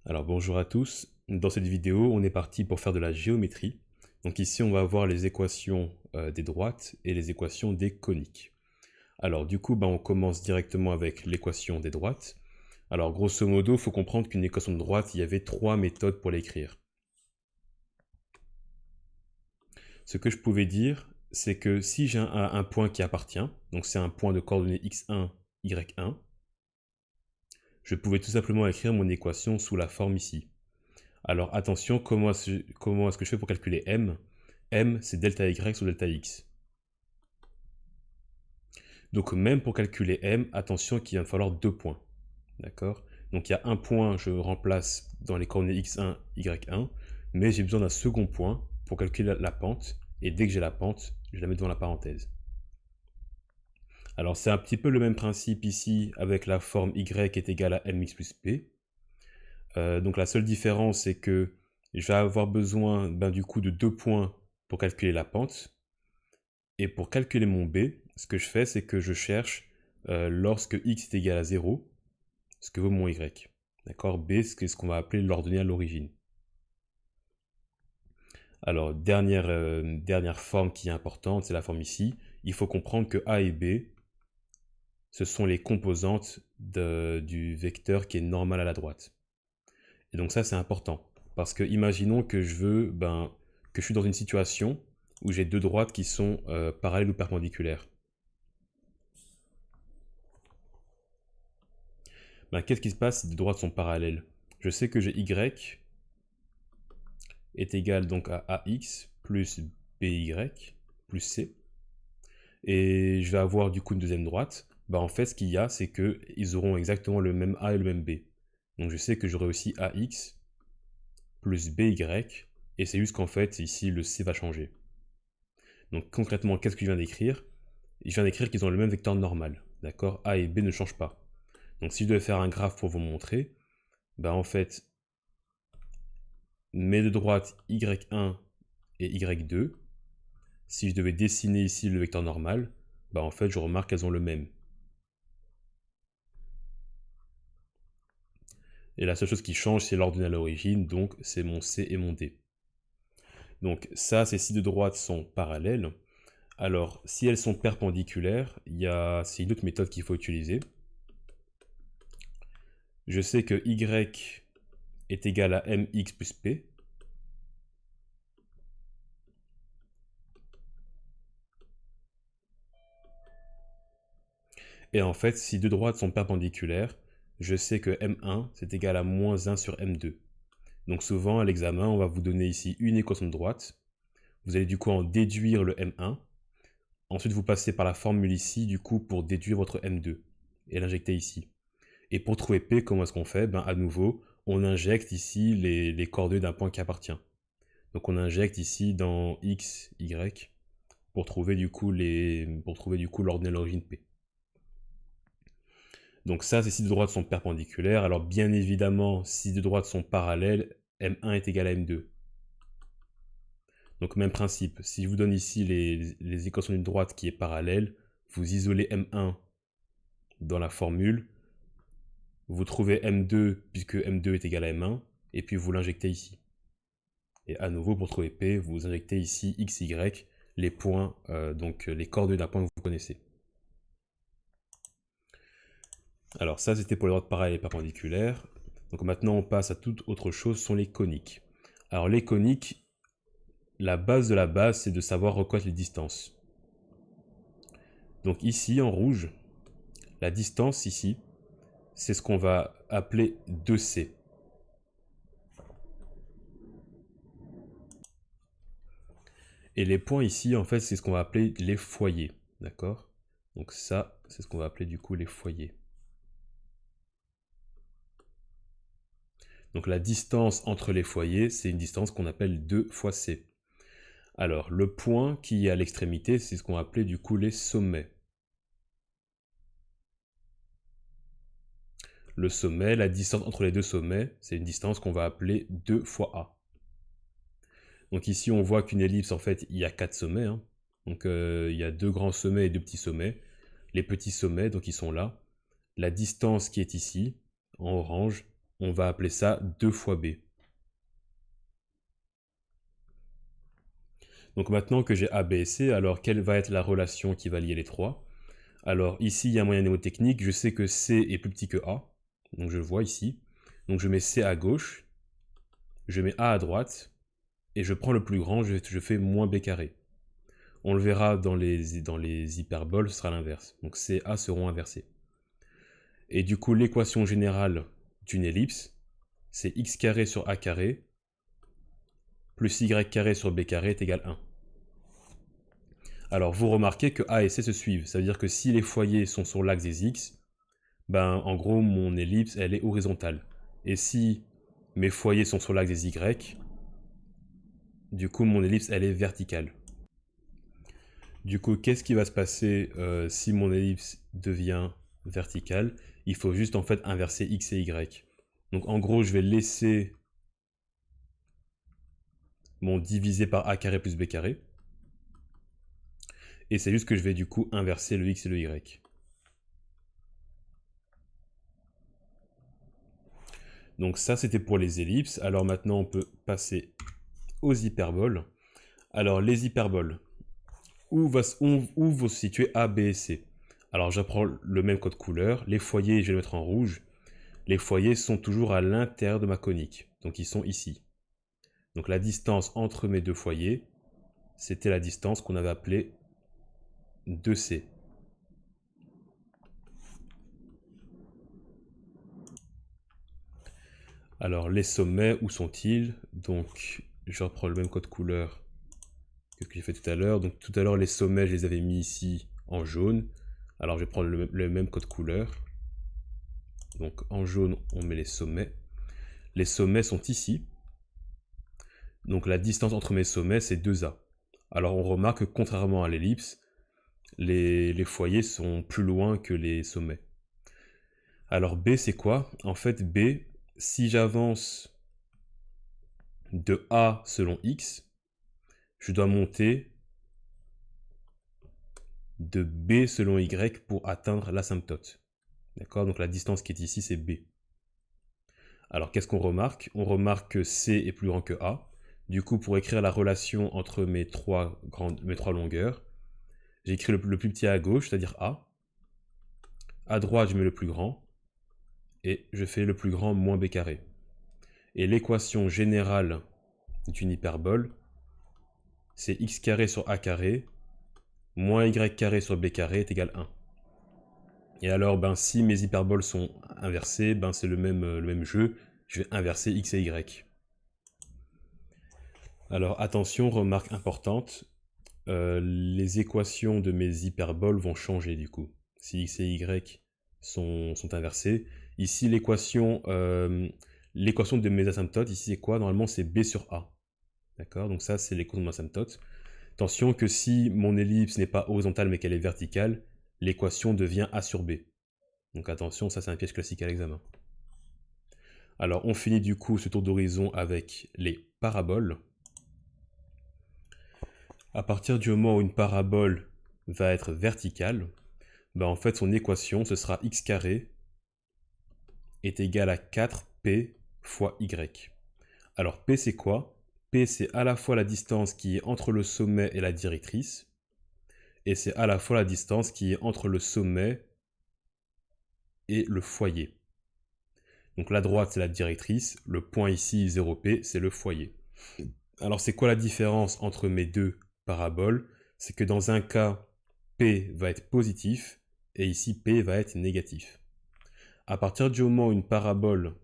Alors bonjour à tous, dans cette vidéo on est parti pour faire de la géométrie. Donc ici on va avoir les équations des droites et les équations des coniques. Alors du coup on commence directement avec l'équation des droites. Alors grosso modo il faut comprendre qu'une équation de droite il y avait trois méthodes pour l'écrire. Ce que je pouvais dire c'est que si j'ai un point qui appartient, donc c'est un point de coordonnées x1, y1, je pouvais tout simplement écrire mon équation sous la forme ici. Alors attention, comment est-ce que je fais pour calculer m? M, c'est delta y sur delta x. Donc même pour calculer m, attention qu'il va me falloir deux points. D'accord? Donc il y a un point, je remplace dans les coordonnées x1, y1, mais j'ai besoin d'un second point pour calculer la pente, et dès que j'ai la pente, je la mets devant la parenthèse. Alors c'est un petit peu le même principe ici avec la forme y est égale à mx plus p. Donc la seule différence c'est que je vais avoir besoin du coup de deux points pour calculer la pente. Et pour calculer mon b, ce que je fais c'est que je cherche lorsque x est égal à 0, ce que vaut mon y. D'accord? B, c'est ce qu'on va appeler l'ordonnée à l'origine. Alors dernière forme qui est importante, c'est la forme ici. Il faut comprendre que a et b, ce sont les composantes du vecteur qui est normal à la droite. Et donc ça c'est important, parce que imaginons que que je suis dans une situation où j'ai deux droites qui sont parallèles ou perpendiculaires. Qu'est-ce qui se passe si les deux droites sont parallèles? Je sais que j'ai y est égal donc à ax plus by plus c, et je vais avoir du coup une deuxième droite. En fait ce qu'il y a c'est que ils auront exactement le même a et le même b. Donc je sais que j'aurai aussi ax plus by, et c'est juste qu'en fait ici le c va changer. Donc concrètement, qu'est-ce que je viens d'écrire? Je viens d'écrire qu'ils ont le même vecteur normal, d'accord? A et B ne changent pas. Donc si je devais faire un graphe pour vous montrer, en fait, mes deux droites y1 et y2, si je devais dessiner ici le vecteur normal, en fait je remarque qu'elles ont le même. Et la seule chose qui change c'est l'ordonnée à l'origine, donc c'est mon C et mon D. Donc ça, c'est si deux droites sont parallèles. Alors, si elles sont perpendiculaires, c'est une autre méthode qu'il faut utiliser. Je sais que y est égal à mx plus p. Et en fait, si deux droites sont perpendiculaires, je sais que m1 c'est égal à moins 1 sur m2. Donc souvent à l'examen, on va vous donner ici une équation de droite. Vous allez du coup en déduire le m1. Ensuite, vous passez par la formule ici, du coup, pour déduire votre m2 et l'injecter ici. Et pour trouver p, comment est-ce qu'on fait? À nouveau, on injecte ici les coordonnées d'un point qui appartient. Donc on injecte ici dans x, y, pour trouver du coup l'ordonnée à l'origine p. Donc ça, c'est si deux droites sont perpendiculaires. Alors bien évidemment, si deux droites sont parallèles, m1 est égal à m2. Donc même principe, si je vous donne ici les équations d'une droite qui est parallèle, vous isolez m1 dans la formule, vous trouvez m2 puisque m2 est égal à m1, et puis vous l'injectez ici. Et à nouveau, pour trouver p, vous injectez ici x, y, les points, donc les coordonnées d'un point que vous connaissez. Alors ça, c'était pour les droites parallèles et perpendiculaires. Donc maintenant, on passe à toute autre chose, sont les coniques. Alors les coniques, la base de la base, c'est de savoir reconnaître les distances. Donc ici, en rouge, la distance ici, c'est ce qu'on va appeler 2c. Et les points ici, en fait, c'est ce qu'on va appeler les foyers. D'accord? Donc ça, c'est ce qu'on va appeler du coup les foyers. Donc la distance entre les foyers, c'est une distance qu'on appelle 2 fois c. Alors le point qui est à l'extrémité, c'est ce qu'on va appeler du coup les sommets. Le sommet, la distance entre les deux sommets, c'est une distance qu'on va appeler 2 fois a. Donc ici on voit qu'une ellipse, en fait, il y a 4 sommets. Donc il y a deux grands sommets et deux petits sommets. Les petits sommets, donc ils sont là. La distance qui est ici, en orange, on va appeler ça 2 fois b. Donc maintenant que j'ai a, b et c, alors quelle va être la relation qui va lier les trois? Alors ici, il y a un moyen mnémotechnique, je sais que c est plus petit que a, donc je le vois ici. Donc je mets c à gauche, je mets a à droite, et je prends le plus grand, je fais moins b carré. On le verra dans les hyperboles, ce sera l'inverse. Donc c et a seront inversés. Et du coup, l'équation générale d'une ellipse, c'est x carré sur a carré plus y carré sur b carré est égal à 1. Alors vous remarquez que a et c se suivent. Ça veut dire que si les foyers sont sur l'axe des x, ben en gros mon ellipse elle est horizontale. Et si mes foyers sont sur l'axe des y, du coup mon ellipse elle est verticale. Du coup, qu'est-ce qui va se passer si mon ellipse devient verticale? Il faut juste en fait inverser x et y. Donc en gros, je vais laisser mon divisé par a carré plus b carré. Et c'est juste que je vais du coup inverser le x et le y. Donc ça, c'était pour les ellipses. Alors maintenant, on peut passer aux hyperboles. Alors les hyperboles, où vont se situer A, B et C? Alors j'apprends le même code couleur. Les foyers, je vais les mettre en rouge. Les foyers sont toujours à l'intérieur de ma conique. Donc ils sont ici. Donc la distance entre mes deux foyers, c'était la distance qu'on avait appelée 2C. Alors les sommets, où sont-ils? Donc je reprends le même code couleur que ce que j'ai fait tout à l'heure. Donc tout à l'heure les sommets, je les avais mis ici en jaune. Alors je vais prendre le même code couleur. Donc en jaune, on met les sommets. Les sommets sont ici. Donc la distance entre mes sommets, c'est 2A. Alors on remarque que contrairement à l'ellipse, les foyers sont plus loin que les sommets. Alors B, c'est quoi? En fait, B, si j'avance de A selon X, je dois monter de B selon Y pour atteindre l'asymptote. D'accord? Donc la distance qui est ici, c'est B. Alors qu'est-ce qu'on remarque? On remarque que C est plus grand que A. Du coup, pour écrire la relation entre mes trois longueurs, j'écris le plus petit à gauche, c'est-à-dire A. À droite, je mets le plus grand. Et je fais le plus grand moins b carré. Et l'équation générale d'une hyperbole, c'est x carré sur a carré moins y carré sur b carré est égal à 1. Et alors, ben, si mes hyperboles sont inversées, ben, c'est le même jeu. Je vais inverser x et y. Alors attention, remarque importante, les équations de mes hyperboles vont changer du coup. Si x et y sont inversées. Ici, l'équation de mes asymptotes, ici c'est quoi? Normalement c'est b sur a. D'accord? Donc ça c'est l'équation de mon asymptote. Attention que si mon ellipse n'est pas horizontale mais qu'elle est verticale, l'équation devient a sur b. Donc attention, ça c'est un piège classique à l'examen. Alors on finit du coup ce tour d'horizon avec les paraboles. À partir du moment où une parabole va être verticale, ben en fait son équation ce sera x carré est égal à 4p fois y. Alors p c'est quoi? P c'est à la fois la distance qui est entre le sommet et la directrice, et c'est à la fois la distance qui est entre le sommet et le foyer. Donc la droite c'est la directrice, le point ici 0p c'est le foyer. Alors c'est quoi la différence entre mes deux paraboles? C'est que dans un cas, p va être positif, et ici p va être négatif. À partir du moment où une parabole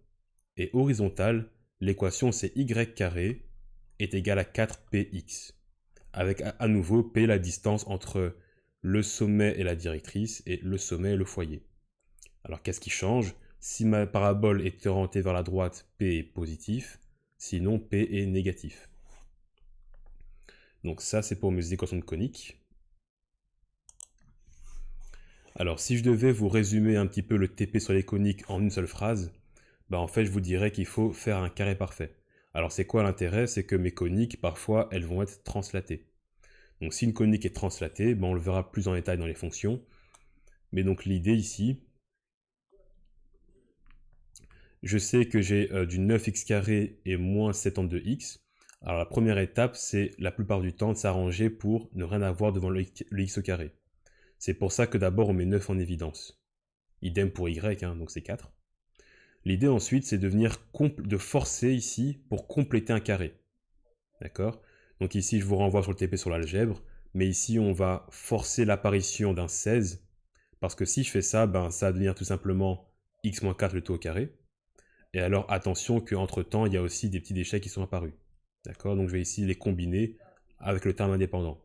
est horizontale, l'équation c'est y carré est égal à 4px, avec à nouveau p la distance entre le sommet et la directrice et le sommet et le foyer. Alors qu'est-ce qui change? Si ma parabole est orientée vers la droite, p est positif, sinon p est négatif. Donc ça c'est pour mes équations de coniques. Alors si je devais vous résumer un petit peu le TP sur les coniques en une seule phrase, bah en fait je vous dirais qu'il faut faire un carré parfait. Alors c'est quoi l'intérêt? C'est que mes coniques, parfois, elles vont être translatées. Donc si une conique est translatée, bah, on le verra plus en détail dans les fonctions. Mais donc l'idée ici, je sais que j'ai du 9x carré et moins 72x. Alors la première étape, c'est la plupart du temps de s'arranger pour ne rien avoir devant le x au carré. C'est pour ça que d'abord on met 9 en évidence. Idem pour y, hein, donc c'est 4. L'idée ensuite, c'est de forcer ici pour compléter un carré. D'accord? Donc ici, je vous renvoie sur le TP sur l'algèbre, mais ici, on va forcer l'apparition d'un 16, parce que si je fais ça, ben, ça va devenir tout simplement x-4 le tout au carré. Et alors, attention qu'entre-temps, il y a aussi des petits déchets qui sont apparus. D'accord? Donc je vais ici les combiner avec le terme indépendant.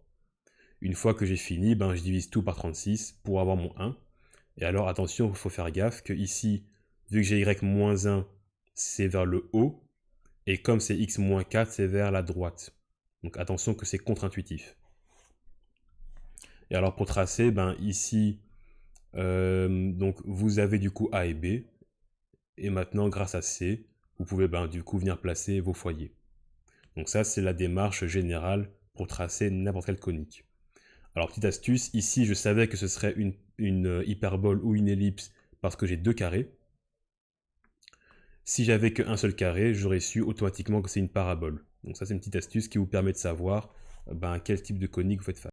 Une fois que j'ai fini, ben, je divise tout par 36 pour avoir mon 1. Et alors, attention, il faut faire gaffe que ici, vu que j'ai y-1, c'est vers le haut, et comme c'est x-4, c'est vers la droite. Donc attention que c'est contre-intuitif. Et alors pour tracer, ben ici, donc vous avez du coup A et B, et maintenant grâce à C, vous pouvez ben, du coup venir placer vos foyers. Donc ça c'est la démarche générale pour tracer n'importe quelle conique. Alors petite astuce, ici je savais que ce serait une hyperbole ou une ellipse parce que j'ai deux carrés. Si j'avais qu'un seul carré, j'aurais su automatiquement que c'est une parabole. Donc ça c'est une petite astuce qui vous permet de savoir ben, quel type de conique vous faites face.